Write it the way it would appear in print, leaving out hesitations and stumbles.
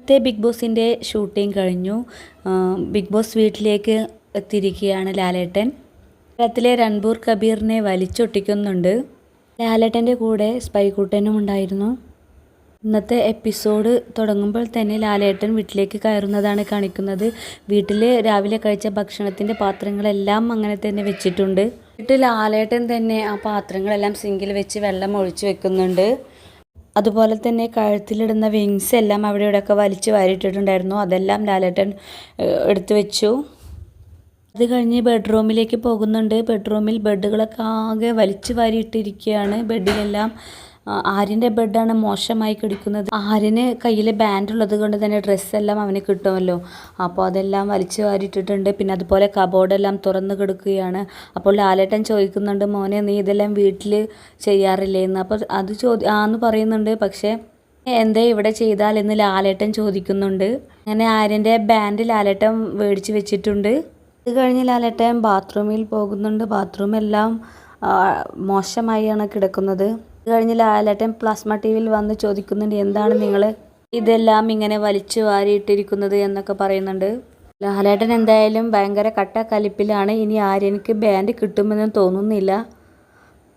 ഇന്നത്തെ ബിഗ് ബോസിൻ്റെ ഷൂട്ടിംഗ് കഴിഞ്ഞു. ബിഗ് ബോസ് വീട്ടിലേക്ക് എത്തിയിരിക്കുകയാണ് ലാലേട്ടൻ. കേരളത്തിലെ രൺബീർ കബീറിനെ വലിച്ചൊട്ടിക്കുന്നുണ്ട്. ലാലേട്ടൻ്റെ കൂടെ സ്പൈക്കുട്ടനും ഉണ്ടായിരുന്നു. ഇന്നത്തെ എപ്പിസോഡ് തുടങ്ങുമ്പോൾ തന്നെ ലാലേട്ടൻ വീട്ടിലേക്ക് കയറുന്നതാണ് കാണിക്കുന്നത്. വീട്ടിൽ രാവിലെ കഴിച്ച ഭക്ഷണത്തിൻ്റെ പാത്രങ്ങളെല്ലാം അങ്ങനെ തന്നെ വെച്ചിട്ടുണ്ട്. വീട്ടിൽ ലാലേട്ടൻ തന്നെ ആ പാത്രങ്ങളെല്ലാം സിങ്കിൽ വെച്ച് വെള്ളം ഒഴിച്ച് വെക്കുന്നുണ്ട്. അതുപോലെ തന്നെ കഴുത്തിലിടുന്ന വിങ്സ് എല്ലാം അവിടെ ഇവിടെയൊക്കെ വലിച്ചു വാരിയിട്ടിട്ടുണ്ടായിരുന്നു. അതെല്ലാം ലാലേട്ടൻ എടുത്തു വെച്ചു. അത് കഴിഞ്ഞ് ബെഡ്റൂമിലേക്ക് പോകുന്നുണ്ട്. ബെഡ്റൂമിൽ ബെഡുകളൊക്കെ ആകെ വലിച്ചു വാരിയിട്ടിരിക്കുകയാണ്. ബെഡിലെല്ലാം ആര്യൻ്റെ ബെഡാണ് മോശമായി കിടക്കുന്നത്. ആര്യന് കയ്യിൽ ബാൻഡ് ഉള്ളത് കൊണ്ട് തന്നെ ഡ്രസ്സെല്ലാം അവന് കിട്ടുമല്ലോ. അപ്പോൾ അതെല്ലാം വലിച്ചു വാരിയിട്ടിട്ടുണ്ട്. പിന്നെ അതുപോലെ കബോർഡെല്ലാം തുറന്ന് കിടക്കുകയാണ്. അപ്പോൾ ലാലേട്ടൻ ചോദിക്കുന്നുണ്ട്, മോനെ നീ ഇതെല്ലാം വീട്ടിൽ ചെയ്യാറില്ലേ എന്ന്. അപ്പോൾ അത് ആന്ന് പറയുന്നുണ്ട്. പക്ഷേ എന്തേ ഇവിടെ ചെയ്താൽ എന്ന് ലാലേട്ടൻ ചോദിക്കുന്നുണ്ട്. അങ്ങനെ ആര്യൻ്റെ ബാൻഡ് ലാലേട്ടൻ മേടിച്ച് വെച്ചിട്ടുണ്ട്. ഇത് കഴിഞ്ഞ് ലാലേട്ടൻ ബാത്റൂമിൽ പോകുന്നുണ്ട്. ബാത്റൂമെല്ലാം മോശമായാണ് കിടക്കുന്നത്. ഇത് കഴിഞ്ഞ് ലാലേട്ടൻ പ്ലാസ്മ ടിവിയിൽ വന്ന് ചോദിക്കുന്നുണ്ട്, എന്താണ് നിങ്ങൾ ഇതെല്ലാം ഇങ്ങനെ വലിച്ചു വാരിയിട്ടിരിക്കുന്നത് എന്നൊക്കെ പറയുന്നുണ്ട്. ലാലേട്ടൻ എന്തായാലും ഭയങ്കര കട്ട കലിപ്പിലാണ്. ഇനി ആര്യനിക്ക് ബാൻഡ് കിട്ടുമെന്ന് തോന്നുന്നില്ല.